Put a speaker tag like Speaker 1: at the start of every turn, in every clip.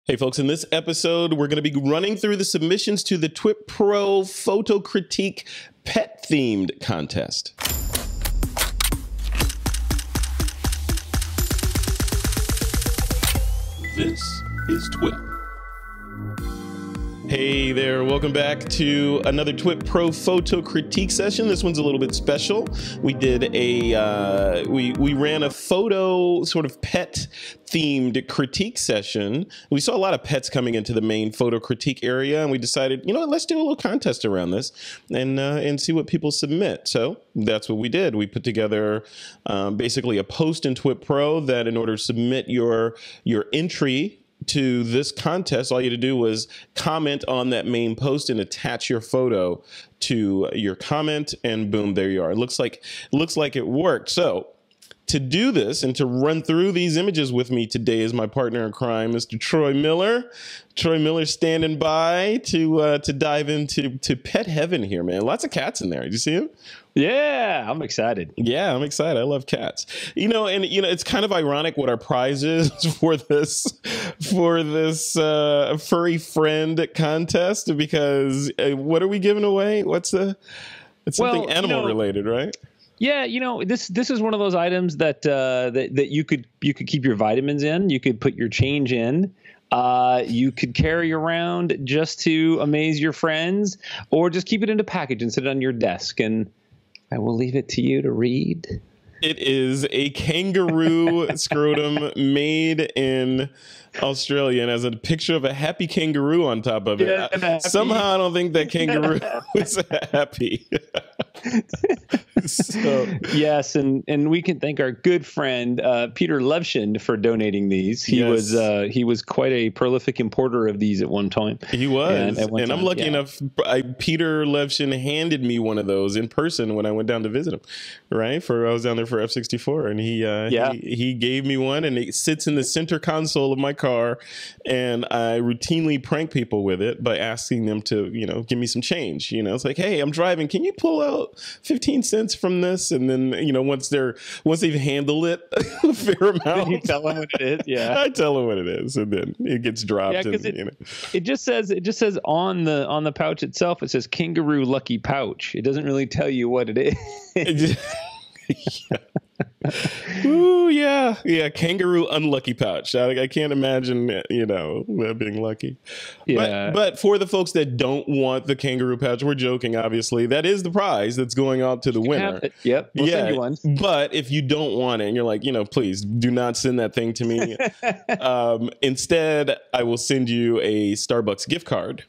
Speaker 1: Hey folks, in this episode, we're going to be running through the submissions to the TWiP Pro Photo Critique Pet Themed Contest. This is TWiP. Hey there, welcome back to another TWiP Pro Photo Critique session. This one's a little bit special. We did a, we ran a photo sort of pet themed critique session. We saw a lot of pets coming into the main photo critique area, and we decided, you know what, let's do a little contest around this and see what people submit. So that's what we did. We put together basically a post in TWiP Pro that in order to submit your entry to this contest, all you had to do was comment on that main post and attach your photo to your comment, and boom, there you are. It looks like it worked. So to do this and to run through these images with me today is my partner in crime, Mr. Troy Miller. Troy Miller standing by to dive into pet heaven here, man. Lots of cats in there. Did you see him?
Speaker 2: Yeah, I'm excited.
Speaker 1: Yeah, I'm excited. I love cats. You know, and you know, it's kind of ironic what our prize is for this furry friend contest, because what are we giving away? It's something animal related, right?
Speaker 2: Yeah, you know, this is one of those items that that you could keep your vitamins in. You could put your change in. You could carry around just to amaze your friends, or just keep it in a package and sit it on your desk. And I will leave it to you to read.
Speaker 1: It is a kangaroo scrotum made in Australia, and has a picture of a happy kangaroo on top of it. Yeah, somehow I don't think that kangaroo was happy. So. Yes, and we can thank our good friend Peter Levshin for donating these. He was quite a prolific importer of these at one time. He was, and I'm lucky enough. Peter Levshin handed me one of those in person when I went down to visit him. Right, I was down there for F64, and he gave me one, and it sits in the center console of my car, and I routinely prank people with it by asking them to, you know, give me some change. You know, it's like, hey, I'm driving, can you pull out 15 cents from this? And then, you know, once they've handled it a fair amount, you tell them what it is. Yeah, I tell them what it is, and then it gets dropped. Yeah, because it just says on the pouch itself, it says Kangaroo Lucky Pouch. It doesn't really tell you what it is. Yeah. Ooh, yeah, kangaroo unlucky pouch. I can't imagine, you know, that being lucky. Yeah. But for the folks that don't want the kangaroo pouch, we're joking, obviously. That is the prize that's going out to the winner.
Speaker 2: Yep. We'll send you one.
Speaker 1: But if you don't want it and you're like, you know, please do not send that thing to me. Instead, I will send you a Starbucks gift card.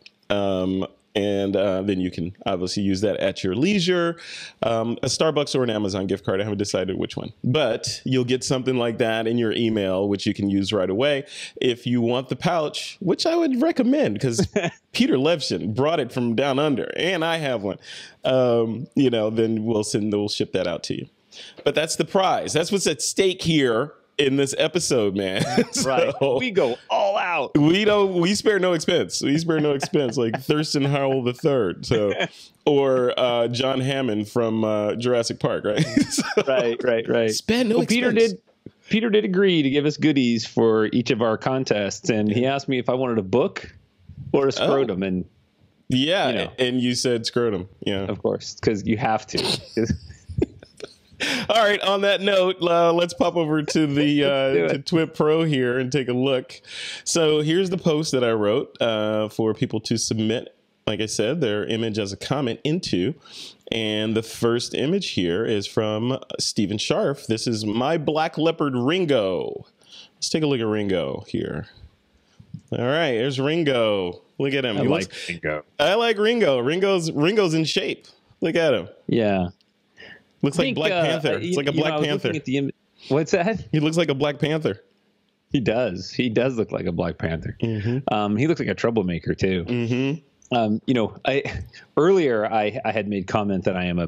Speaker 1: And then you can obviously use that at your leisure. A Starbucks or an Amazon gift card. I haven't decided which one. But you'll get something like that in your email, which you can use right away. If you want the pouch, which I would recommend, because Peter Levshin brought it from down under, and I have one, you know, then we'll ship that out to you. But that's the prize. That's what's at stake here in this episode, man.
Speaker 2: Right. We go all out.
Speaker 1: We spare no expense. We spare no expense, like Thurston Howell III. So, or John Hammond from Jurassic Park, right? So, right. Spend no expense.
Speaker 2: Peter did agree to give us goodies for each of our contests, and he asked me if I wanted a book or a scrotum, and
Speaker 1: yeah, you know, and you said scrotum. Yeah,
Speaker 2: of course, because you have to.
Speaker 1: All right. On that note, let's pop over to the to TWiP Pro here and take a look. So here's the post that I wrote for people to submit, like I said, their image as a comment into. And the first image here is from Stephen Scharf. This is my black leopard Ringo. Let's take a look at Ringo here. All right, there's Ringo. Look at him.
Speaker 2: Ringo.
Speaker 1: I like Ringo. Ringo's in shape. Look at him.
Speaker 2: Yeah.
Speaker 1: Looks like Black Panther. It's like a Black Panther.
Speaker 2: What's that?
Speaker 1: He looks like a Black Panther.
Speaker 2: He does. He does look like a Black Panther. Mm-hmm. He looks like a troublemaker too. Mm-hmm. You know, earlier I had made comment that I am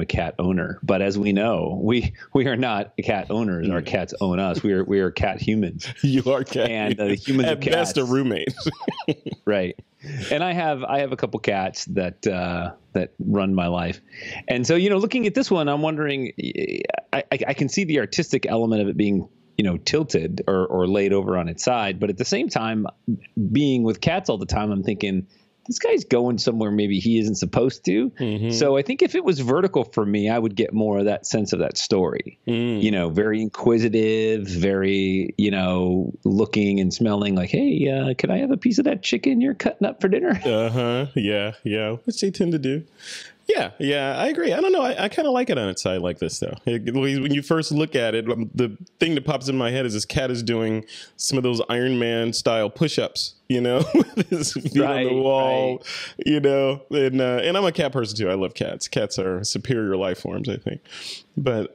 Speaker 2: a cat owner, but as we know, we are not cat owners. Our cats own us. We are cat humans.
Speaker 1: You are cat,
Speaker 2: and the humans
Speaker 1: at best a roommate.
Speaker 2: Right. And I have a couple cats that run my life, and so, you know, looking at this one, I'm wondering. I can see the artistic element of it being tilted or laid over on its side. But at the same time, being with cats all the time, I'm thinking, this guy's going somewhere maybe he isn't supposed to. Mm-hmm. So I think if it was vertical for me, I would get more of that sense of that story. Very inquisitive, very, looking and smelling like, hey, could I have a piece of that chicken you're cutting up for dinner?
Speaker 3: Yeah. Which they tend to do. Yeah, I agree. I don't know. I kind of like it on its side like this, though. When you first look at it, the thing that pops in my head is this cat is doing some of those Iron Man style push-ups, with his feet on the wall, and I'm a cat person too. I love cats. Cats are superior life forms, I think. But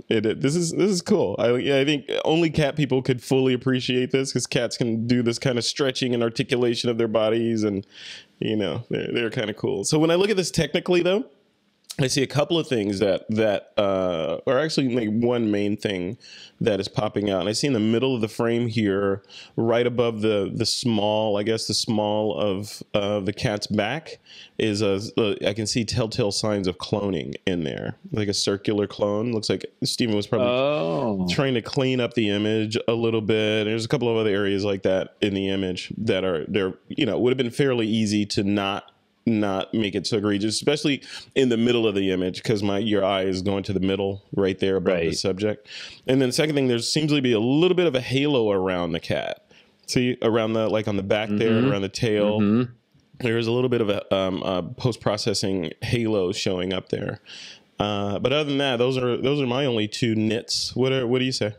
Speaker 3: this is cool. I think only cat people could fully appreciate this, because cats can do this kind of stretching and articulation of their bodies, and they're kind of cool. So when I look at this technically, though, I see a couple of things that are actually like one main thing that is popping out. And I see in the middle of the frame here, right above the small, I guess the small of the cat's back, is I can see telltale signs of cloning in there, like a circular clone. Looks like Stephen was probably trying to clean up the image a little bit. There's a couple of other areas like that in the image that would have been fairly easy to not make it so egregious, especially in the middle of the image, because your eye is going to the middle right there above the subject. And then the second thing, there seems to be a little bit of a halo around the cat. See, around on the back there, and around the tail. Mm-hmm. There's a little bit of a post-processing halo showing up there. But other than that, those are my only two nits. What do you say?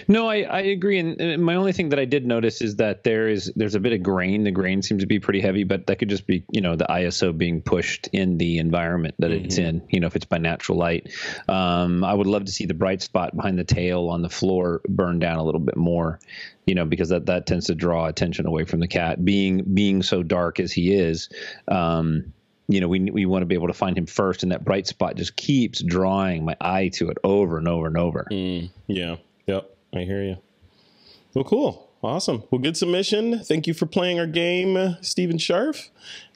Speaker 2: No, I agree. And my only thing that I did notice is that there's a bit of grain. The grain seems to be pretty heavy, but that could just be, the ISO being pushed in the environment that it's in, if it's by natural light. I would love to see the bright spot behind the tail on the floor burn down a little bit more, because that tends to draw attention away from the cat. Being so dark as he is, we want to be able to find him first, and that bright spot just keeps drawing my eye to it over and over and over.
Speaker 3: Yeah. Yep. I hear you. Well, cool. Awesome. Well, good submission. Thank you for playing our game, Stephen Scharf.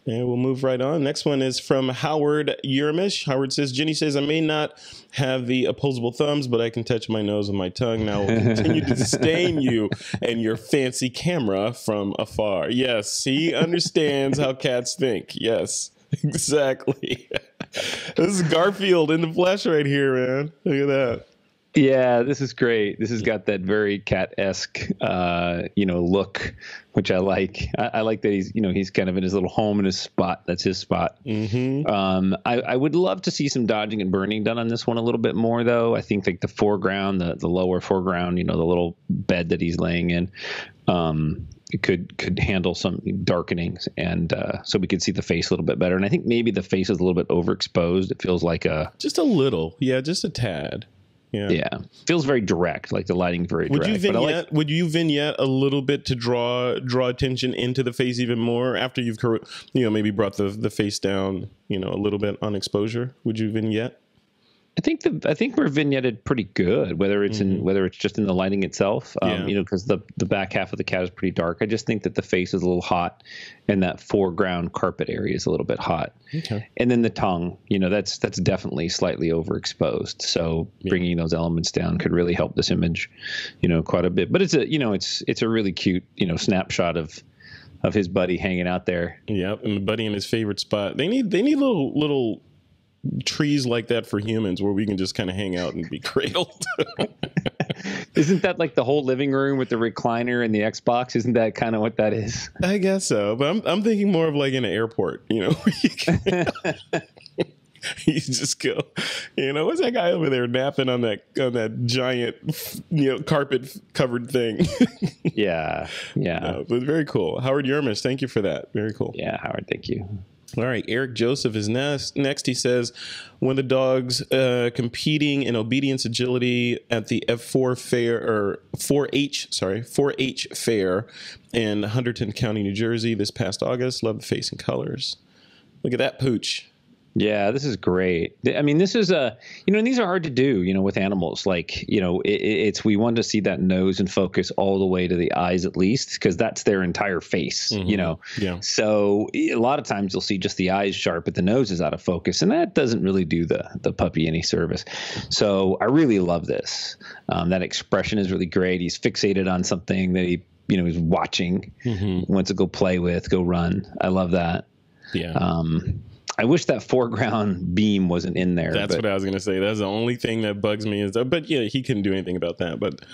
Speaker 3: And we'll move right on. Next one is from Howard Yermish. Howard says, Jenny says, I may not have the opposable thumbs, but I can touch my nose with my tongue. Now I will continue to disdain you and your fancy camera from afar. Yes, he understands how cats think. Yes, exactly. This is Garfield in the flesh right here, man. Look at that.
Speaker 2: Yeah, this is great. This has got that very cat-esque, look, which I like. I like that he's kind of in his little home in his spot. That's his spot. Mm-hmm. I would love to see some dodging and burning done on this one a little bit more, though. I think like the foreground, the lower foreground, the little bed that he's laying in, it could handle some darkenings, and so we could see the face a little bit better. And I think maybe the face is a little bit overexposed. It feels like just a little, just a tad. Yeah, feels very direct, like the lighting very direct.
Speaker 3: Would you vignette a little bit to draw attention into the face even more after you've maybe brought the face down a little bit on exposure? Would you vignette?
Speaker 2: I think we're vignetted pretty good, whether it's just in the lighting itself, because the back half of the cat is pretty dark. I just think that the face is a little hot, and that foreground carpet area is a little bit hot. Okay. And then the tongue, that's definitely slightly overexposed. So bringing those elements down could really help this image, quite a bit. But it's a really cute, snapshot of his buddy hanging out there.
Speaker 3: Yep, and the buddy in his favorite spot. They need little trees like that for humans, where we can just kind of hang out and be cradled.
Speaker 2: Isn't that like the whole living room with the recliner and the Xbox? Isn't that kind of what that is?
Speaker 3: I guess so, but I'm thinking more of like in an airport, where you just go, what's that guy over there napping on that giant, carpet covered thing?
Speaker 2: Yeah.
Speaker 3: No, but very cool. Howard Yermish, thank you for that. Very cool.
Speaker 2: Yeah, Howard, thank you.
Speaker 3: All right, Eric Joseph is next. He says, when the dogs competing in obedience agility at the F4 fair, or 4-H fair in Hunterdon County, New Jersey this past August. Love the face and colors. Look at that pooch.
Speaker 2: Yeah, this is great. I mean, this is and these are hard to do, with animals. Like, we want to see that nose and focus all the way to the eyes at least, because that's their entire face,
Speaker 3: Yeah.
Speaker 2: So a lot of times you'll see just the eyes sharp, but the nose is out of focus, and that doesn't really do the puppy any service. So I really love this. That expression is really great. He's fixated on something that he's watching, wants to go play with, go run. I love that.
Speaker 3: Yeah.
Speaker 2: I wish that foreground beam wasn't in there.
Speaker 3: That's what I was going to say. That's the only thing that bugs me but yeah, he couldn't do anything about that. But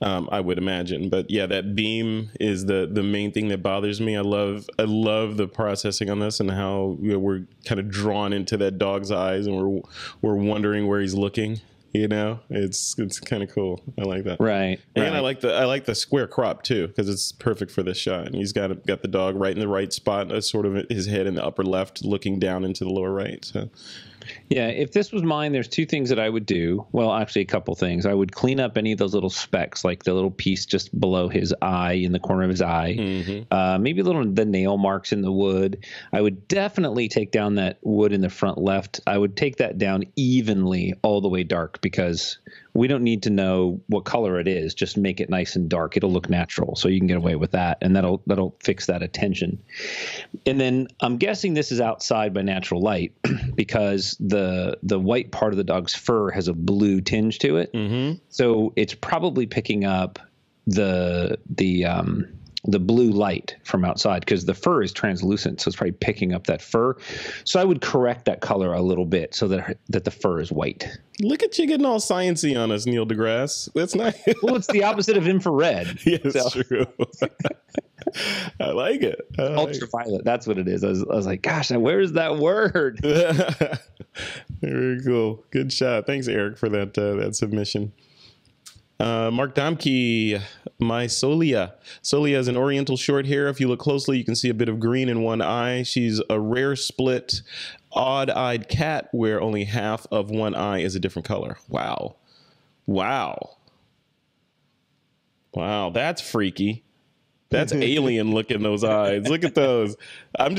Speaker 3: I would imagine. But yeah, that beam is the main thing that bothers me. I love the processing on this and how we're kind of drawn into that dog's eyes and we're wondering where he's looking. It's kind of cool. I like that.
Speaker 2: Right.
Speaker 3: And I like the square crop too, because it's perfect for this shot. And he's got the dog right in the right spot, sort of his head in the upper left, looking down into the lower right. So.
Speaker 2: Yeah, if this was mine, there's two things that I would do. Well, actually, a couple things. I would clean up any of those little specks, like the little piece just below his eye, in the corner of his eye. Maybe the nail marks in the wood. I would definitely take down that wood in the front left. I would take that down evenly all the way dark, because we don't need to know what color it is. Just make it nice and dark. It'll look natural, so you can get away with that, and that'll fix that attention. And then I'm guessing this is outside by natural light because the white part of the dog's fur has a blue tinge to it. So it's probably picking up the blue light from outside, because the fur is translucent, so it's probably picking up that fur. So I would correct that color a little bit so that the fur is white.
Speaker 3: Look at you getting all sciencey on us, Neil deGrasse. That's nice.
Speaker 2: Well, it's the opposite of infrared.
Speaker 3: Yes, true. I like it.
Speaker 2: Ultraviolet. That's what it is. I was like, gosh, now where's that word?
Speaker 3: Very cool. Good shot. Thanks, Eric, for that submission. Mark Domke, my Solia. Solia is an oriental short hair. If you look closely, you can see a bit of green in one eye. She's a rare split, odd-eyed cat where only half of one eye is a different color. Wow. That's freaky. That's alien looking, those eyes. Look at those. I'm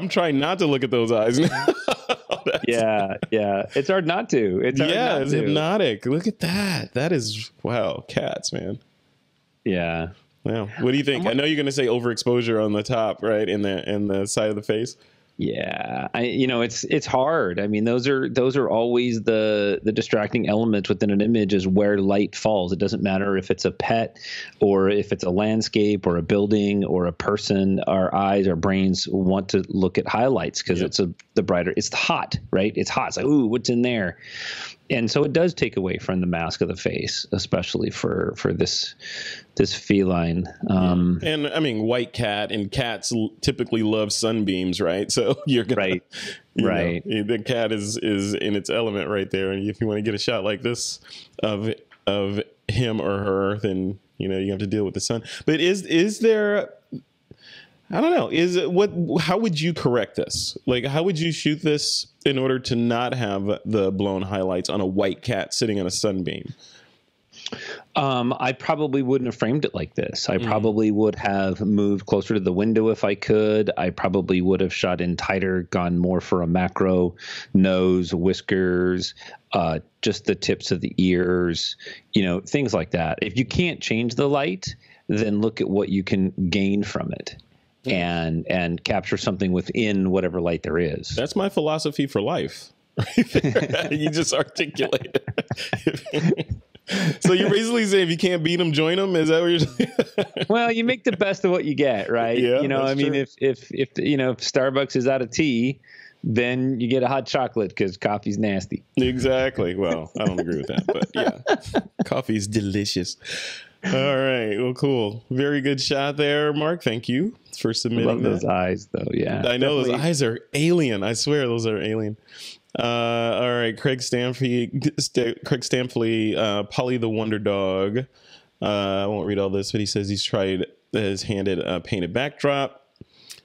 Speaker 3: trying not to look at those eyes.
Speaker 2: Yeah. It's hard not to. It's
Speaker 3: hypnotic. Look at that. That is, wow, cats, man.
Speaker 2: Yeah.
Speaker 3: Wow. What do you think? I know you're going to say overexposure on the top, right? In the side of the face.
Speaker 2: Yeah, it's hard. I mean, those are always the distracting elements within an image, is where light falls. It doesn't matter if it's a pet or if it's a landscape or a building or a person. Our eyes, our brains want to look at highlights because it's the brighter. It's hot, right? It's hot. It's like, ooh, what's in there? And so it does take away from the mask of the face, especially for this feline.
Speaker 3: And I mean, white cat, and cats typically love sunbeams, right? So you're gonna,
Speaker 2: right.
Speaker 3: The cat is in its element right there. And if you want to get a shot like this of him or her, then you have to deal with the sun. But is there? I don't know. How would you correct this? Like, how would you shoot this in order to not have the blown highlights on a white cat sitting on a sunbeam?
Speaker 2: I probably wouldn't have framed it like this. I probably would have moved closer to the window if I could. I probably would have shot in tighter, gone more for a macro, nose, whiskers, just the tips of the ears, things like that. If you can't change the light, then look at what you can gain from it. And capture something within whatever light there is.
Speaker 3: That's my philosophy for life. You just articulate it. So you're basically saying if you can't beat them, join them? Is that what you're saying?
Speaker 2: Well, you make the best of what you get, right?
Speaker 3: Yeah,
Speaker 2: if Starbucks is out of tea, then you get a hot chocolate because coffee's nasty.
Speaker 3: Exactly. Well, I don't agree with that, but yeah, coffee's delicious. All right. Well, cool. Very good shot there, Mark. Thank you for submitting.
Speaker 2: I love those eyes, though. Yeah,
Speaker 3: I know those eyes are alien. I swear those are alien. All right, Craig Stampley, Polly the Wonder Dog. I won't read all this, but he says has handed a painted backdrop,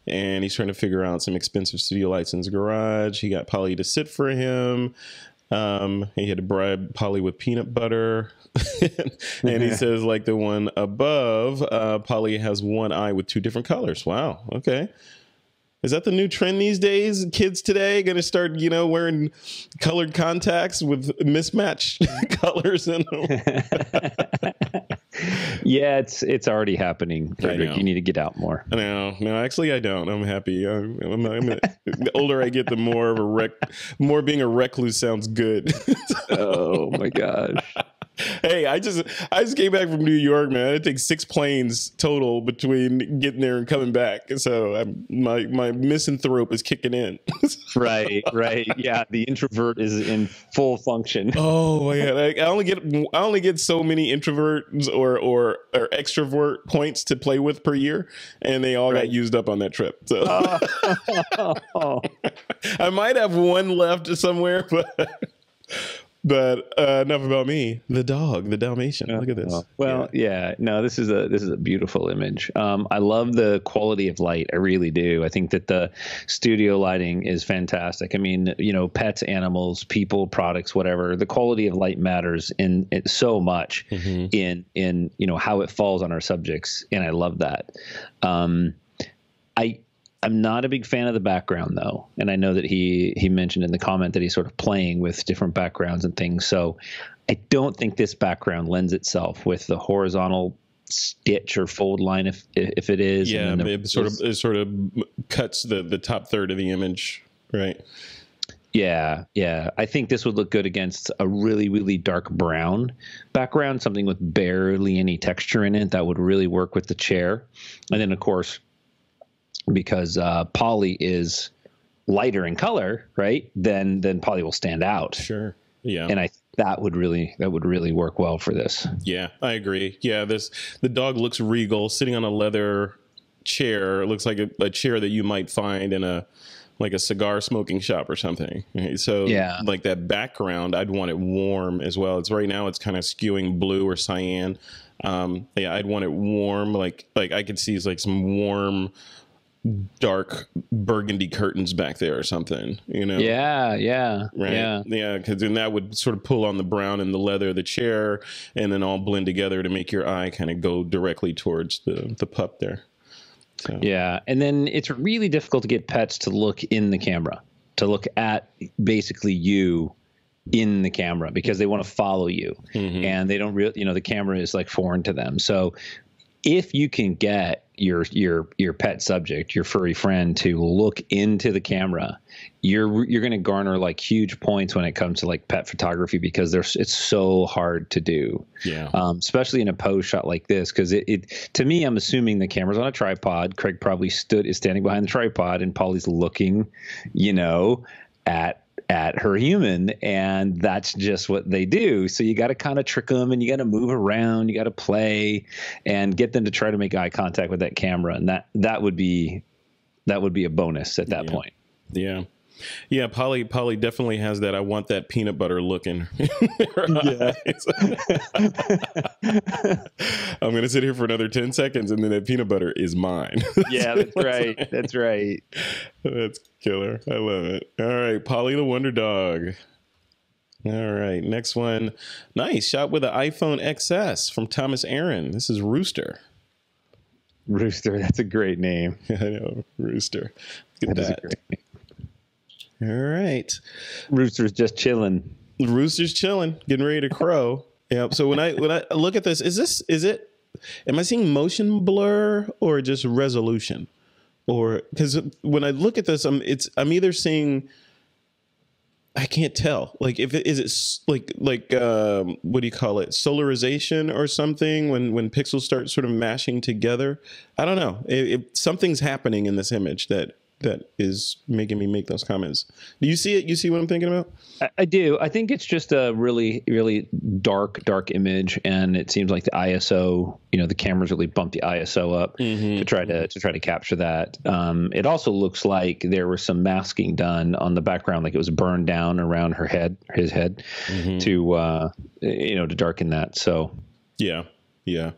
Speaker 3: and he's trying to figure out some expensive studio lights in his garage. He got Polly to sit for him. He had to bribe Polly with peanut butter. And he says, like the one above, Polly has one eye with two different colors. Wow. Okay. Is that the new trend these days? Kids today going to start, wearing colored contacts with mismatched colors in them?
Speaker 1: Yeah, it's already happening, Frederick. You need to get out more.
Speaker 3: No, actually, I don't. I'm happy. The older I get, the more of more being a recluse sounds good.
Speaker 1: Oh my gosh.
Speaker 3: Hey, I just came back from New York, man. It takes 6 planes total between getting there and coming back. So my misanthrope is kicking in.
Speaker 1: Right. Yeah, the introvert is in full function.
Speaker 3: Oh yeah, I only get so many introverts or extrovert points to play with per year, and they all got used up on that trip. So I might have one left somewhere, But enough about me. The dog, the Dalmatian. Look at this.
Speaker 1: Well, no, this is a beautiful image. I love the quality of light. I really do. I think that the studio lighting is fantastic. I mean, pets, animals, people, products, whatever. The quality of light matters in it so much in how it falls on our subjects, and I love that. I'm not a big fan of the background, though, and I know that he mentioned in the comment that he's sort of playing with different backgrounds and things. So I don't think this background lends itself with the horizontal stitch or fold line, if it is.
Speaker 3: Yeah, and it sort of cuts the top third of the image, right?
Speaker 1: Yeah. I think this would look good against a really, really dark brown background, something with barely any texture in it. That would really work with the chair, and then of course, because Polly is lighter in color, right? Then Polly will stand out.
Speaker 3: Sure. Yeah.
Speaker 1: And that would really work well for this.
Speaker 3: Yeah, I agree. Yeah, the dog looks regal, sitting on a leather chair. It looks like a chair that you might find in a cigar smoking shop or something. So like that background, I'd want it warm as well. Right now it's kind of skewing blue or cyan. I'd want it warm. Like I could see some warm, dark burgundy curtains back there or something,
Speaker 1: Yeah.
Speaker 3: Right. Yeah. Because then that would sort of pull on the brown and the leather of the chair, and then all blend together to make your eye kind of go directly towards the pup there. So.
Speaker 1: Yeah. And then it's really difficult to get pets to look in the camera, to look at basically you in the camera, because they want to follow you, and they don't the camera is like foreign to them. So if you can get your pet subject, your furry friend, to look into the camera, you're going to garner huge points when it comes to pet photography, because it's so hard to do. Yeah. Especially in a pose shot like this, because to me, I'm assuming the camera's on a tripod. Craig probably is standing behind the tripod, and Polly's looking, at her human, and that's just what they do. So you got to kind of trick them, and you got to move around, you got to play and get them to try to make eye contact with that camera, and that would be a bonus at that point.
Speaker 3: Yeah, Polly definitely has that. I want that peanut butter look in her eyes. I'm going to sit here for another 10 seconds, and then that peanut butter is mine.
Speaker 1: Yeah, that's right. That's right.
Speaker 3: That's killer. I love it. All right, Polly the Wonder Dog. All right, next one. Nice shot with an iPhone XS from Thomas Aaron. This is Rooster.
Speaker 1: Rooster, that's a great name.
Speaker 3: I know, Rooster. Look at that.
Speaker 1: Is a great name.
Speaker 3: All right.
Speaker 1: Rooster's just chilling.
Speaker 3: Rooster's chilling, getting ready to crow. Yeah. So when I look at this, am I seeing motion blur or just resolution? Or because when I look at this, I'm either seeing, I can't tell. What do you call it? Solarization or something when pixels start sort of mashing together. I don't know. Something's happening in this image that is making me make those comments. Do you see it? You see what I'm thinking about?
Speaker 1: I do. I think it's just a really, really dark image, and it seems like the ISO, the cameras really bumped the ISO up to try to capture that. It also looks like there was some masking done on the background, like it was burned down around his head, to darken that. So
Speaker 3: yeah, I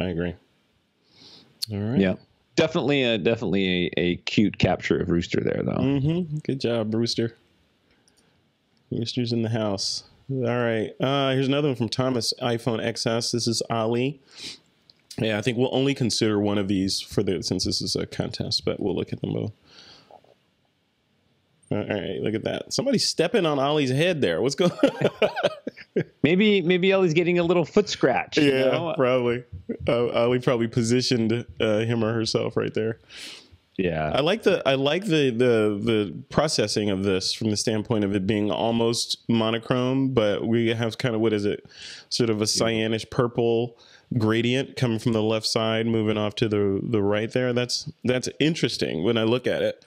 Speaker 3: agree. All right.
Speaker 1: Yeah. Definitely a cute capture of Rooster there, though.
Speaker 3: Good job, Rooster. Rooster's in the house. All right. Here's another one from Thomas, iPhone XS. This is Ali. Yeah, I think we'll only consider one of these since this is a contest, but we'll look at them both. All right, look at that. Somebody's stepping on Ollie's head there. What's going on?
Speaker 2: Maybe Ollie's getting a little foot scratch.
Speaker 3: Yeah, probably. Ollie probably positioned him or herself right there.
Speaker 2: Yeah,
Speaker 3: I like the processing of this from the standpoint of it being almost monochrome, but we have kind of, what is it, sort of a cyanish purple gradient coming from the left side, moving off to the right there. That's interesting when I look at it.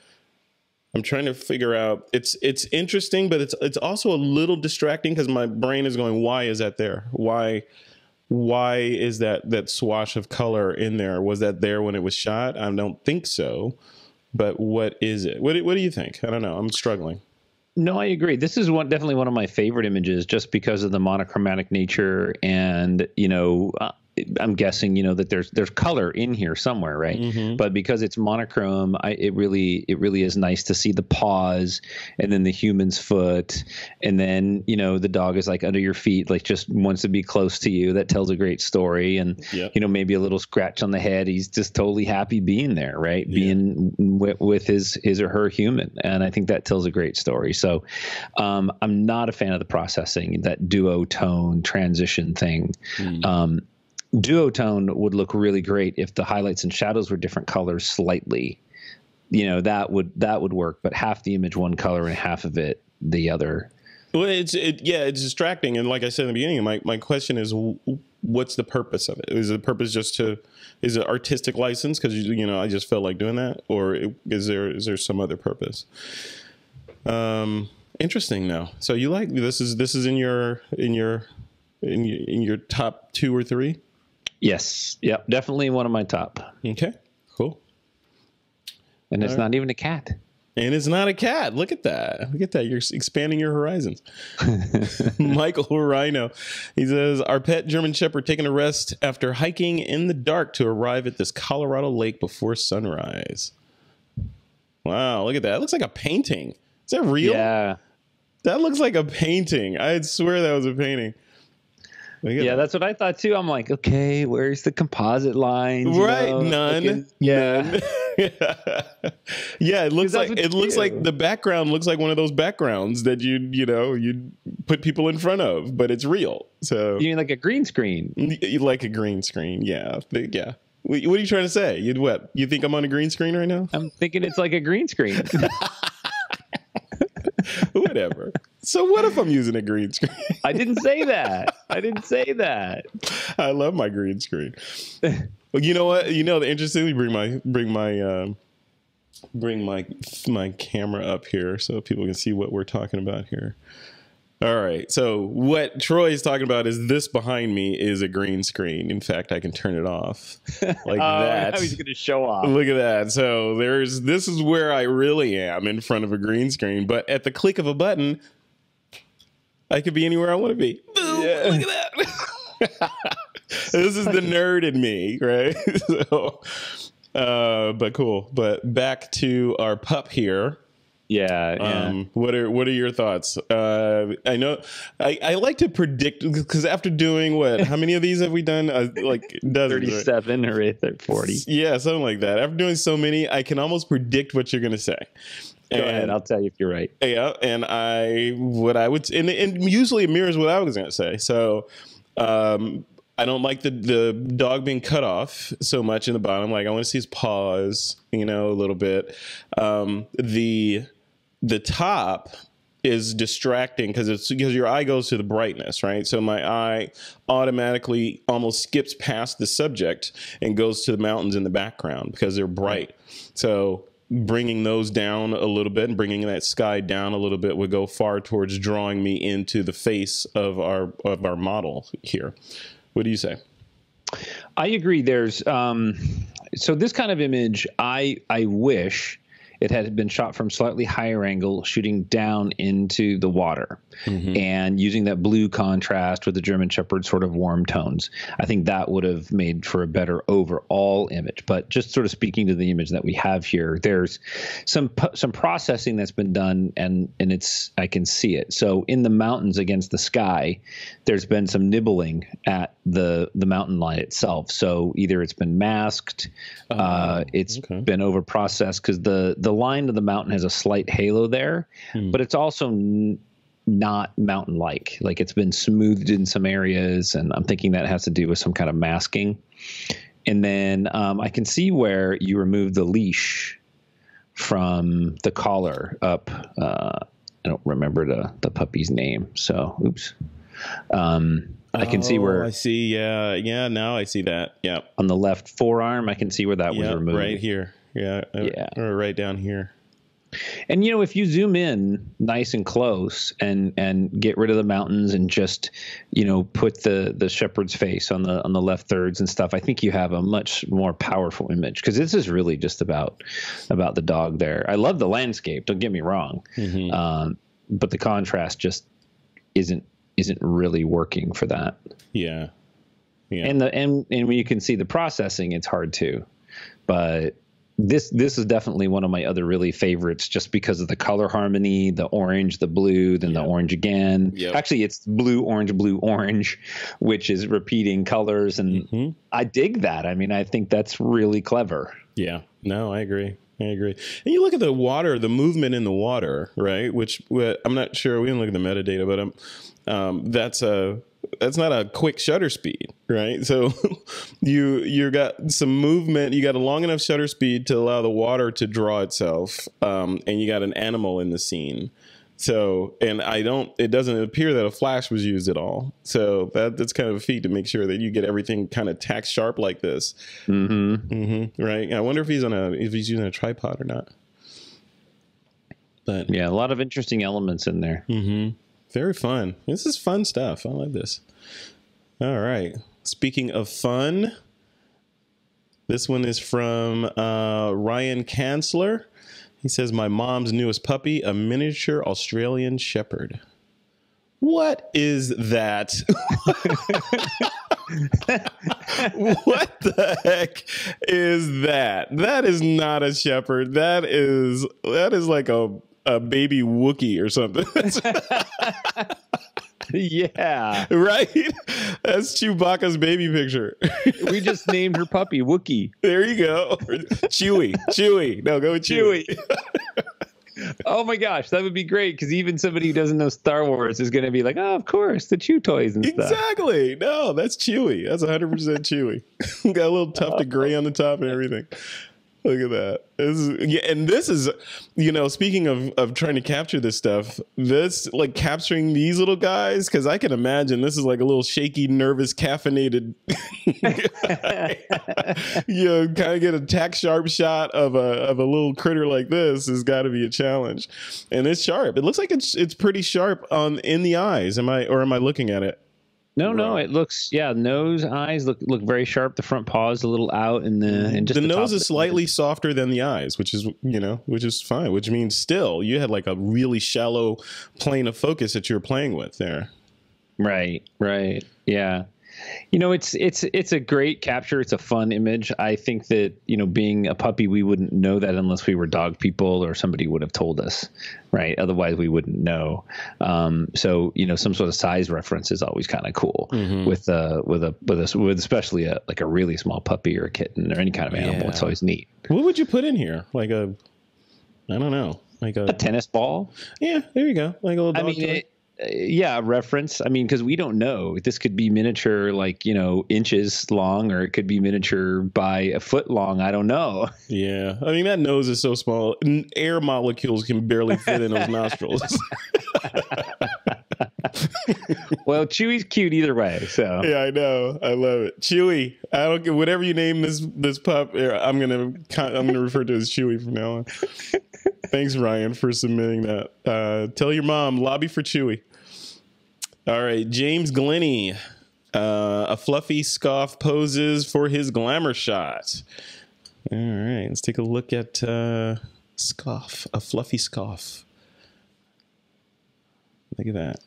Speaker 3: I'm trying to figure out. It's interesting, but it's also a little distracting because my brain is going, why is that there? Why is that swash of color in there? Was that there when it was shot? I don't think so. But what is it? What do you think? I don't know. I'm struggling.
Speaker 2: No, I agree. This is definitely one of my favorite images, just because of the monochromatic nature, and I'm guessing that there's color in here somewhere, right? Mm-hmm. But because it's monochrome, it really is nice to see the paws, and then the human's foot, and then the dog is like under your feet, like just wants to be close to you. That tells a great story, and maybe a little scratch on the head. He's just totally happy being there, right? Yeah. Being with his or her human, and I think that tells a great story. So I'm not a fan of the processing, that duotone transition thing. Mm. Duotone would look really great if the highlights and shadows were different colors slightly. That would work, but half the image one color and half of it the other.
Speaker 3: Well, it's distracting, and like I said in the beginning, my question is, what's the purpose of it? Is the purpose is it artistic license because I just felt like doing that, or is there some other purpose? Interesting though. So you like this is in your top 2 or 3?
Speaker 2: Yes. Yep. Definitely one of my top.
Speaker 3: Okay. Cool.
Speaker 2: And it's not even a cat.
Speaker 3: And it's not a cat. Look at that. Look at that. You're expanding your horizons. Michael Rhino. He says, our pet German Shepherd taking a rest after hiking in the dark to arrive at this Colorado lake before sunrise. Wow. Look at that. It looks like a painting. Is that real?
Speaker 2: Yeah.
Speaker 3: That looks like a painting. I'd swear that was a painting.
Speaker 2: Yeah, that's what I thought too. I'm like, okay, where's the composite lines?
Speaker 3: Right, none. Yeah, yeah. It looks like the background looks like one of those backgrounds that you'd put people in front of, but it's real. So
Speaker 2: you mean like a green screen?
Speaker 3: Like a green screen, yeah, yeah. What are you trying to say? You think I'm on a green screen right now?
Speaker 2: I'm thinking it's like a green screen.
Speaker 3: Whatever. So what if I'm using a green screen?
Speaker 2: I didn't say that. I
Speaker 3: love my green screen. Well, you know what? Interestingly, bring my camera up here so people can see what we're talking about here. All right. So what Troy is talking about is this behind me is a green screen. In fact, I can turn it off like that.
Speaker 2: He's going to show off.
Speaker 3: Look at that. So this is where I really am, in front of a green screen. But at the click of a button, I could be anywhere I want to be. Boom, yeah. Look at that. This is the nerd in me, right? But cool. But back to our pup here.
Speaker 2: Yeah.
Speaker 3: What are your thoughts? I know I like to predict, because after doing how many of these have we done? Like dozens,
Speaker 2: 37 or 40.
Speaker 3: Yeah, something like that. After doing so many, I can almost predict what you're going to say.
Speaker 2: Go ahead. I'll tell you if you're right.
Speaker 3: Yeah. And usually it mirrors what I was going to say. So, I don't like the dog being cut off so much in the bottom. Like, I want to see his paws, a little bit. The top is distracting because your eye goes to the brightness, right? So my eye automatically almost skips past the subject and goes to the mountains in the background because they're bright. So bringing those down a little bit and bringing that sky down a little bit would go far towards drawing me into the face of our model here. What do you say?
Speaker 2: I agree. There's so this kind of image, I wish it had been shot from slightly higher angle, shooting down into the water, and using that blue contrast with the German Shepherd sort of warm tones. I think that would have made for a better overall image. But just sort of speaking to the image that we have here, there's some processing that's been done, and I can see it. So in the mountains against the sky, there's been some nibbling at the mountain line itself. So either it's been masked, it's been over processed, because the the line of the mountain has a slight halo there, but it's also not mountain-like. Like it's been smoothed in some areas, and I'm thinking that has to do with some kind of masking. And then I can see where you remove the leash from the collar up. I don't remember the puppy's name, so oops. I can see where.
Speaker 3: I see. Yeah. Now I see that. Yeah.
Speaker 2: On the left forearm, I can see where that was removed.
Speaker 3: Right here. Yeah. Or right down here.
Speaker 2: And if you zoom in nice and close and get rid of the mountains and just put the shepherd's face on the left thirds and stuff, I think you have a much more powerful image, because this is really just about the dog there. I love the landscape, don't get me wrong, but the contrast just isn't really working for that.
Speaker 3: Yeah.
Speaker 2: And when you can see the processing, it's hard to, but. This is definitely one of my other really favorites, just because of the color harmony, the orange, the blue, then the orange again. Yep. Actually, it's blue, orange, which is repeating colors. And I dig that. I mean, I think that's really clever.
Speaker 3: Yeah, no, I agree. And you look at the water, the movement in the water, right? Which I'm not sure. We didn't look at the metadata, but that's not a quick shutter speed, right? So you got some movement, you got a long enough shutter speed to allow the water to draw itself, and you got an animal in the scene. So, and it doesn't appear that a flash was used at all. So that's kind of a feat to make sure that you get everything kind of tack sharp like this. Right. I wonder if he's using a tripod or not. But
Speaker 2: yeah, a lot of interesting elements in there.
Speaker 3: Very fun. This is fun stuff. I like this. All right. Speaking of fun, this one is from Ryan Kansler. He says, my mom's newest puppy, a miniature Australian Shepherd. What is that? What the heck is that? That is not a shepherd. That is like a baby Wookiee or something.
Speaker 2: Yeah.
Speaker 3: Right? That's Chewbacca's baby picture.
Speaker 2: We just named her puppy Wookiee.
Speaker 3: There you go. Chewie. No, go with Chewie.
Speaker 2: Oh my gosh, that would be great, because even somebody who doesn't know Star Wars is going to be like, oh, of course, the Chew toys and stuff.
Speaker 3: Exactly. No, that's Chewie. That's 100% Chewie. Got a little tuft of gray on the top and everything. Look at that. This is, speaking of trying to capture this stuff, this, like, capturing these little guys, because I can imagine this is like a little shaky, nervous, caffeinated, kind of get a tack sharp shot of a little critter like this has got to be a challenge. And it's sharp. It looks like it's pretty sharp in the eyes. Am I looking at it?
Speaker 2: No, it looks, nose, eyes look very sharp. The front paw is a little out, and the
Speaker 3: nose is slightly softer than the eyes, which is fine. Which means still you had like a really shallow plane of focus that you were playing with there.
Speaker 2: Right, yeah. It's a great capture. It's a fun image. I think that, being a puppy, we wouldn't know that unless we were dog people or somebody would have told us, right? Otherwise we wouldn't know. So, some sort of size reference is always kind of cool with especially a really small puppy or a kitten or any kind of animal. It's always neat.
Speaker 3: What would you put in here? I don't know, like a
Speaker 2: tennis ball.
Speaker 3: Yeah, there you go. Like a little dog toy.
Speaker 2: Reference. I mean, because we don't know. This could be miniature, inches long, or it could be miniature by a foot long. I don't know.
Speaker 3: Yeah. I mean, that nose is so small. Air molecules can barely fit in those nostrils.
Speaker 2: Well, Chewie's cute either way. So
Speaker 3: yeah, I know. I love it. Chewie. I don't care. Whatever you name this pup, I'm gonna refer to as Chewie from now on. Thanks, Ryan, for submitting that. Tell your mom, lobby for Chewie. All right, James Glennie, a fluffy scoff poses for his glamour shot. All right, let's take a look at scoff, a fluffy scoff. Look at that.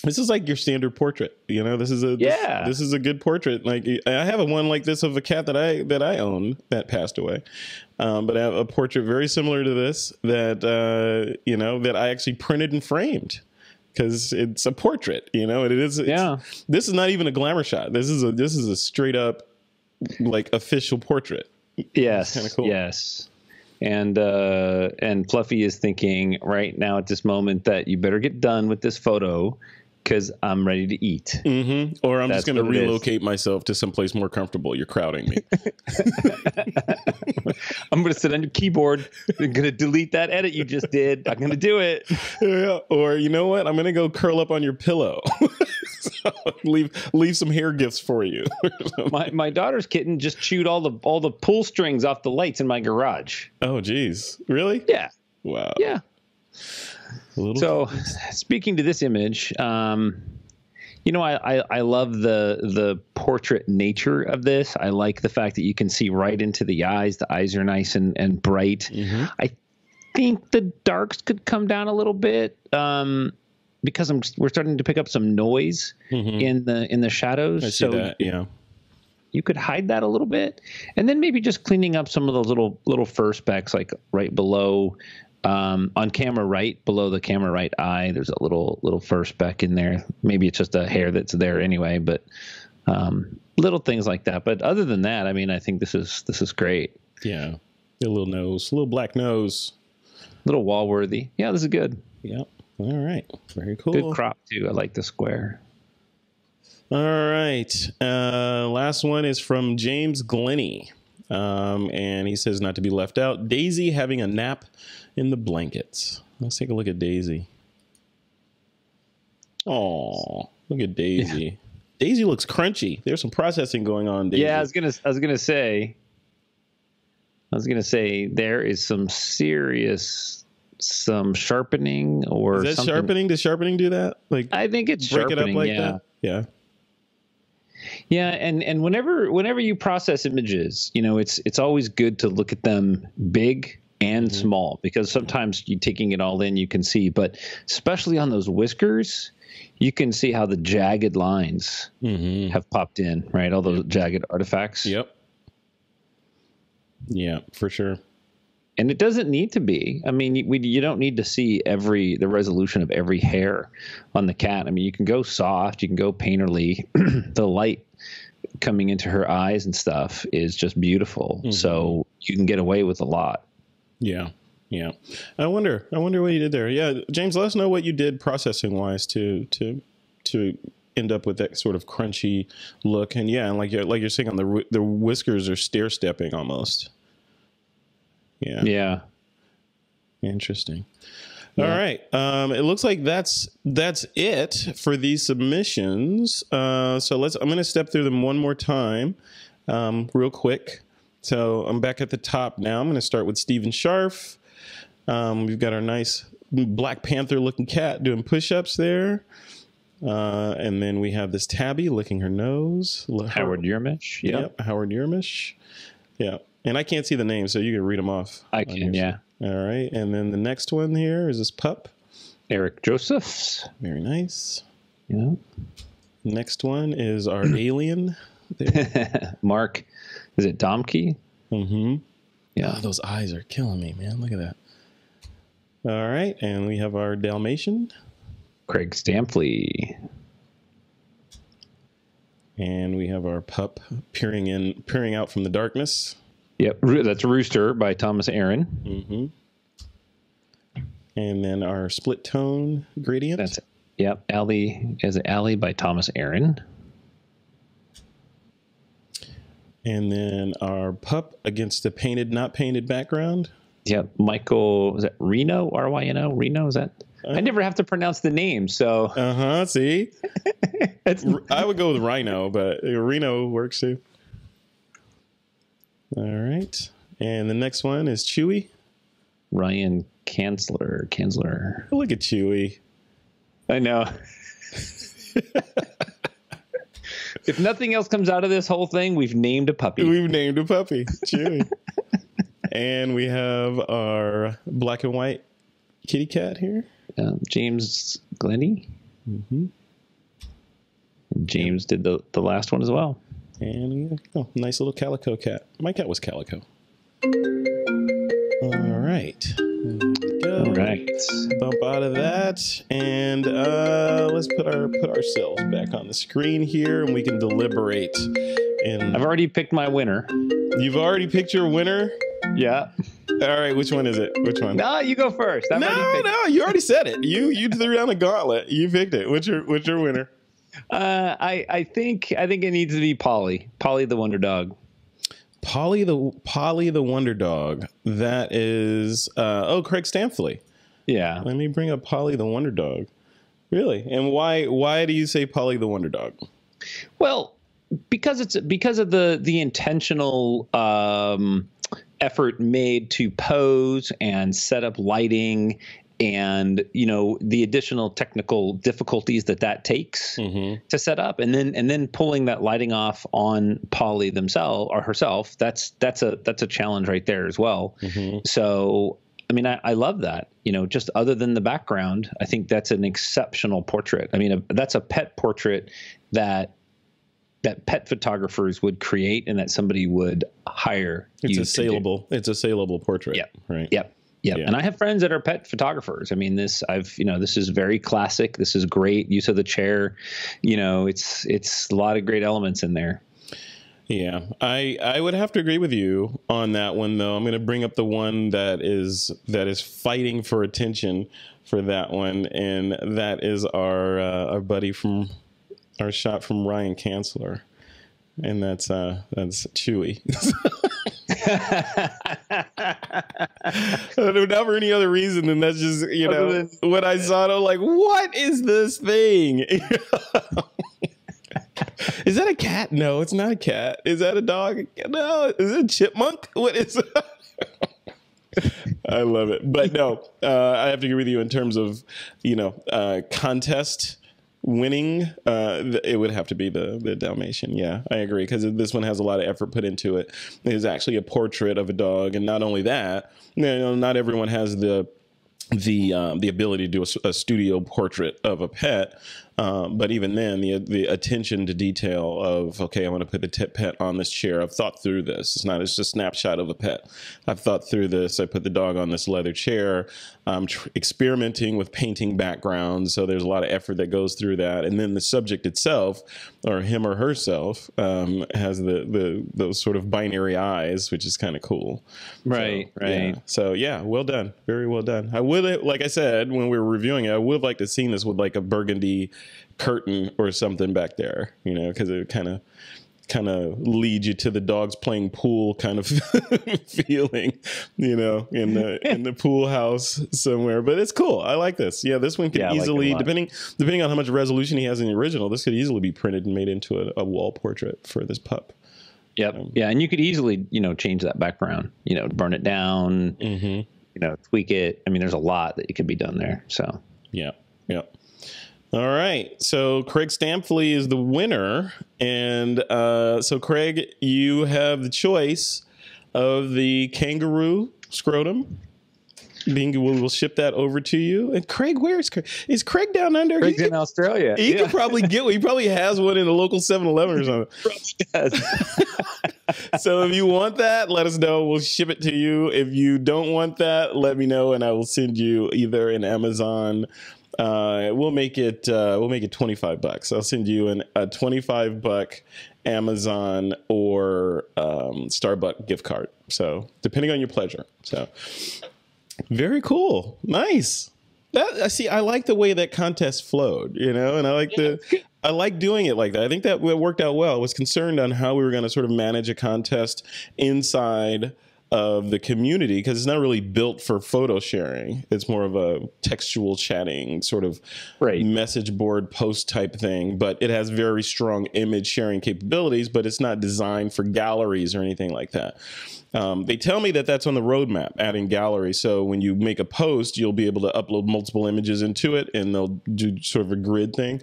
Speaker 3: This is like your standard portrait, This is a good portrait. Like, I have one like this of a cat that I own that passed away, but I have a portrait very similar to this that that I actually printed and framed because it's a portrait. It is. This is not even a glamour shot. This is a straight up like official portrait.
Speaker 2: Yes,
Speaker 3: kind of cool.
Speaker 2: Yes. And Fluffy is thinking right now at this moment that you better get done with this photo because I'm ready to eat.
Speaker 3: Mm-hmm. Or I'm just going to relocate myself to someplace more comfortable. You're crowding me.
Speaker 2: I'm going to sit on your keyboard. I'm going to delete that edit you just did. I'm going to do it.
Speaker 3: Yeah. Or you know what? I'm going to go curl up on your pillow. So leave some hair gifts for you.
Speaker 2: My daughter's kitten just chewed all the pull strings off the lights in my garage.
Speaker 3: Oh, geez. Really?
Speaker 2: Yeah.
Speaker 3: Wow.
Speaker 2: Yeah. So speaking to this image, I love the portrait nature of this. I like the fact that you can see right into the eyes. The eyes are nice and bright. Mm-hmm. I think the darks could come down a little bit because we're starting to pick up some noise in the shadows. I see that, yeah. You could hide that a little bit, and then maybe just cleaning up some of those little fur specks, like right below. On camera right, below the camera right eye, there's a little fur speck in there. Maybe it's just a hair that's there anyway, but little things like that. But other than that, I mean, I think this is great.
Speaker 3: Yeah, a little nose, a little black nose,
Speaker 2: little wall worthy. Yeah, this is good.
Speaker 3: Yep. All right, very cool.
Speaker 2: Good crop too. I like the square.
Speaker 3: All right, last one is from James Glennie. And he says not to be left out. Daisy having a nap in the blankets. Let's take a look at Daisy. Oh, look at Daisy. Yeah. Daisy looks crunchy. There's some processing going on, Daisy.
Speaker 2: Yeah, I was gonna say there is some sharpening or
Speaker 3: is that something. Sharpening? Does sharpening do that? Like
Speaker 2: I think it's
Speaker 3: break
Speaker 2: sharpening,
Speaker 3: it up like that. Yeah.
Speaker 2: Yeah, and whenever you process images, it's always good to look at them big and small, because sometimes you taking it all in, you can see, but especially on those whiskers, you can see how the jagged lines have popped in, right? All those jagged artifacts.
Speaker 3: Yep. Yeah, for sure.
Speaker 2: And it doesn't need to be. I mean, you don't need to see the resolution of every hair on the cat. I mean, you can go soft, you can go painterly. The light coming into her eyes and stuff is just beautiful. So you can get away with a lot.
Speaker 3: Yeah. Yeah. I wonder what you did there. Yeah. James, let us know what you did processing wise to end up with that sort of crunchy look. And yeah, and like you're saying, on the whiskers are stair stepping almost. Yeah.
Speaker 2: Yeah.
Speaker 3: Interesting. Yeah. All right. It looks like that's it for these submissions. So I'm going to step through them one more time, real quick. So I'm back at the top now. I'm going to start with Stephen Scharf. We've got our nice Black Panther looking cat doing push-ups there. And then we have this tabby licking her nose.
Speaker 2: Howard Yermish.
Speaker 3: Yep. Howard Yermish. Yeah. And I can't see the name, so you can read them off.
Speaker 2: I can, yeah.
Speaker 3: All right. And then the next one here is this pup.
Speaker 2: Eric Josephs.
Speaker 3: Very nice.
Speaker 2: Yeah.
Speaker 3: Next one is our alien.
Speaker 2: Mark, is it Domke?
Speaker 3: Mm-hmm.
Speaker 2: Yeah.
Speaker 3: Oh, those eyes are killing me, man. Look at that. All right. And we have our Dalmatian.
Speaker 2: Craig Stampley.
Speaker 3: And we have our pup peering out from the darkness.
Speaker 2: Yep, that's Rooster by Thomas Aaron.
Speaker 3: Mm-hmm. And then our split tone gradient.
Speaker 2: That's it. Yep, Alley by Thomas Aaron.
Speaker 3: And then our pup against the painted, not painted background.
Speaker 2: Yep, Michael, is that Reno? R-Y-N-O? Reno, is that? I never have to pronounce the name, so.
Speaker 3: See? I would go with Rhino, but Reno works too. All right. And the next one is Chewy.
Speaker 2: Ryan Kanzler.
Speaker 3: Look at Chewy.
Speaker 2: I know. If nothing else comes out of this whole thing, we've named a puppy.
Speaker 3: Chewy. And we have our black and white kitty cat here.
Speaker 2: James Glennie.
Speaker 3: Mm-hmm.
Speaker 2: James did the last one as well.
Speaker 3: And nice little calico cat. My cat was calico. All right. Go.
Speaker 2: All right.
Speaker 3: Bump out of that. And let's put ourselves back on the screen here, and we can deliberate. And
Speaker 2: I've already picked my winner.
Speaker 3: You've already picked your winner?
Speaker 2: Yeah.
Speaker 3: All right, which one is it? Which one?
Speaker 2: No, you go first.
Speaker 3: No, you already said it. You threw down the gauntlet. You picked it. What's your winner?
Speaker 2: I think it needs to be Polly the Wonder Dog.
Speaker 3: Polly the Wonder Dog. That is Craig Stamfley.
Speaker 2: Yeah.
Speaker 3: Let me bring up Polly the Wonder Dog. Really? And why do you say Polly the Wonder Dog?
Speaker 2: Well, because of the intentional effort made to pose and set up lighting, and the additional technical difficulties that takes to set up, and then pulling that lighting off on Polly herself. That's a challenge right there as well. So I mean, I love that. Just other than the background, I think that's an exceptional portrait. I mean, that's a pet portrait that pet photographers would create and that somebody would hire.
Speaker 3: It's a saleable portrait.
Speaker 2: Yep.
Speaker 3: Right.
Speaker 2: Yep. Yeah. And I have friends that are pet photographers. I mean, this is very classic. This is great use of the chair. It's a lot of great elements in there.
Speaker 3: Yeah, I would have to agree with you on that one, though. I'm going to bring up the one that is fighting for attention for that one, and that is our buddy from our shot from Ryan Kanzler, and that's Chewy. Not for any other reason than that's just when I saw it, I'm like, what is this thing? Is that a cat? No, it's not a cat. Is that a dog? No. Is it a chipmunk? What is it? I love it. But no, I have to agree with you in terms of, contest winning. It would have to be the Dalmatian. Yeah, I agree. Because this one has a lot of effort put into it. It is actually a portrait of a dog. And not only that, not everyone has the ability to do a studio portrait of a pet. But even then, the attention to detail of, okay, I want to put the pet on this chair. I've thought through this. It's not just a snapshot of a pet. I've thought through this. I put the dog on this leather chair. I'm experimenting with painting backgrounds. So there's a lot of effort that goes through that. And then the subject itself, or him or herself, has those sort of binary eyes, which is kind of cool.
Speaker 2: Right.
Speaker 3: So yeah, well done. Very well done. I would, like I said, when we were reviewing it, I would have liked to have seen this with like a burgundy curtain or something back there, because it kind of leads you to the dogs playing pool kind of feeling, in the pool house somewhere. But it's cool. I like this. Yeah, this one could easily, depending on how much resolution he has in the original, this could easily be printed and made into a wall portrait for this pup.
Speaker 2: Yep. Yeah, and you could easily, change that background, burn it down, tweak it. I mean, there's a lot that could be done there. So
Speaker 3: yeah. All right. So Craig Stamfley is the winner. And so, Craig, you have the choice of the kangaroo scrotum. We'll ship that over to you. And Craig, where is Craig? Is Craig down under?
Speaker 2: Craig's in Australia.
Speaker 3: He could probably get one. He probably has one in a local 7-Eleven or something. So if you want that, let us know. We'll ship it to you. If you don't want that, let me know, and I will send you either an Amazon. We'll make it $25. I'll send you a $25 Amazon or Starbucks gift card. So depending on your pleasure. So very cool. Nice. I like the way that contest flowed, and I like doing it like that. I think that worked out well. I was concerned on how we were going to sort of manage a contest inside of the community, because it's not really built for photo sharing. It's more of a textual chatting sort of message board post type thing, but it has very strong image sharing capabilities, but it's not designed for galleries or anything like that. They tell me that that's on the roadmap, adding galleries. So when you make a post, you'll be able to upload multiple images into it, and they'll do sort of a grid thing.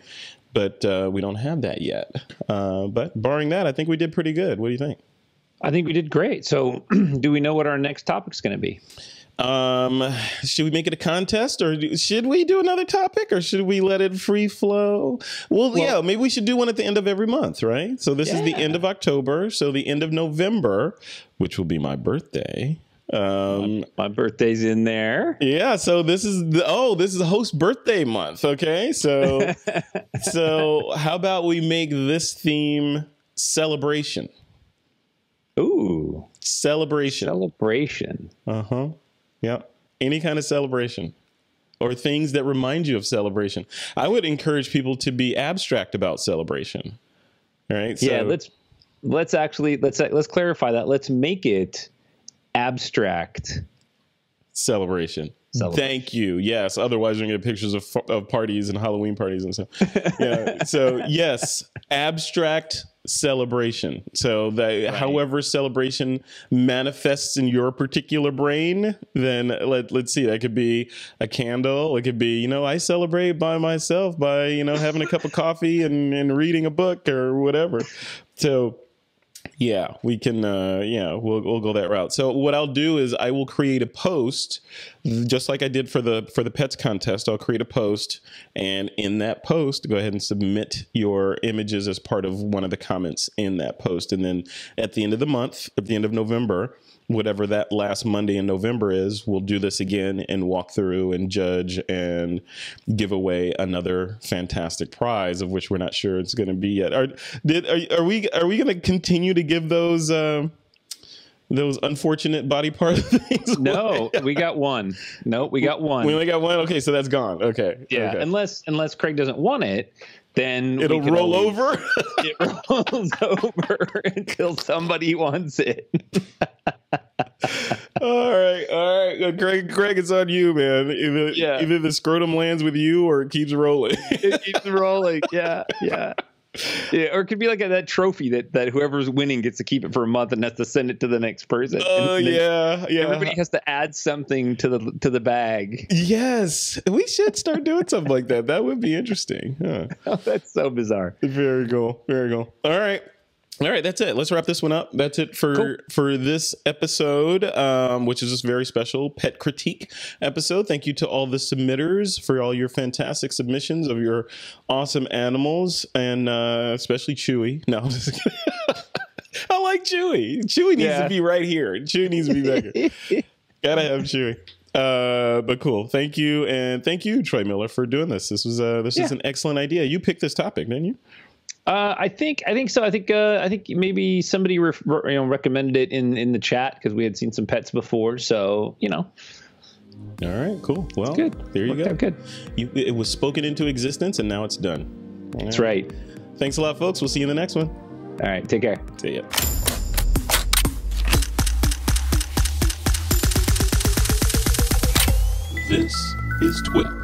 Speaker 3: But we don't have that yet. But barring that, I think we did pretty good. What do you think?
Speaker 2: I think we did great. So do we know what our next topic's going to be?
Speaker 3: Should we make it a contest, or should we do another topic, or should we let it free flow? Well, yeah, maybe we should do one at the end of every month, right? So this is the end of October. So the end of November, which will be my birthday.
Speaker 2: My birthday's in there.
Speaker 3: Yeah. So this is host birthday month. Okay. So, how about we make this theme celebration?
Speaker 2: Ooh.
Speaker 3: Celebration. Yeah. Any kind of celebration or things that remind you of celebration. I would encourage people to be abstract about celebration. All right. So,
Speaker 2: yeah. Let's clarify that. Let's make it abstract
Speaker 3: celebration. Thank you. Yes. Otherwise, you're going to get pictures of parties and Halloween parties and stuff. Yeah. So yes, abstract celebration. So that however celebration manifests in your particular brain, then let's see. That could be a candle. It could be, I celebrate by myself by, having a cup of coffee and reading a book or whatever. So yeah, we can, we'll go that route. So what I'll do is I will create a post, just like I did for the pets contest. I'll create a post, and in that post, go ahead and submit your images as part of one of the comments in that post. And then at the end of the month, at the end of November, whatever that last Monday in November is, we'll do this again and walk through and judge and give away another fantastic prize, of which we're not sure it's going to be yet. Are we going to continue to give those unfortunate body part things?
Speaker 2: No, we got one. No, we got one.
Speaker 3: We only got one. Okay, so that's gone. Okay.
Speaker 2: Yeah,
Speaker 3: okay.
Speaker 2: Unless Craig doesn't want it, then
Speaker 3: it'll roll over.
Speaker 2: It rolls over until somebody wants it.
Speaker 3: All right. Craig, it's on you, man. Either the scrotum lands with you or it keeps rolling.
Speaker 2: It keeps rolling. Yeah. Yeah, or it could be like that trophy that whoever's winning gets to keep it for a month and has to send it to the next person.
Speaker 3: Oh, yeah.
Speaker 2: Everybody has to add something to the bag.
Speaker 3: Yes, we should start doing something like that. That would be interesting. Huh.
Speaker 2: Oh, that's so bizarre.
Speaker 3: Very cool. All right, that's it. Let's wrap this one up. That's it for this episode, which is this very special pet critique episode. Thank you to all the submitters for all your fantastic submissions of your awesome animals, and especially Chewy. No, I'm just kidding. I like Chewy. Chewy needs to be right here. Chewy needs to be back here. Gotta have Chewy. But cool. Thank you, and thank you, Troy Miller, for doing this. This was is an excellent idea. You picked this topic, didn't you?
Speaker 2: I think so. I think maybe somebody recommended it in the chat because we had seen some pets before. So
Speaker 3: All right, cool. Well,
Speaker 2: good.
Speaker 3: There you go.
Speaker 2: Good.
Speaker 3: It was spoken into existence, and now it's done.
Speaker 2: That's right.
Speaker 3: Thanks a lot, folks. We'll see you in the next one.
Speaker 2: All right. Take care.
Speaker 3: See ya. This is TWiP.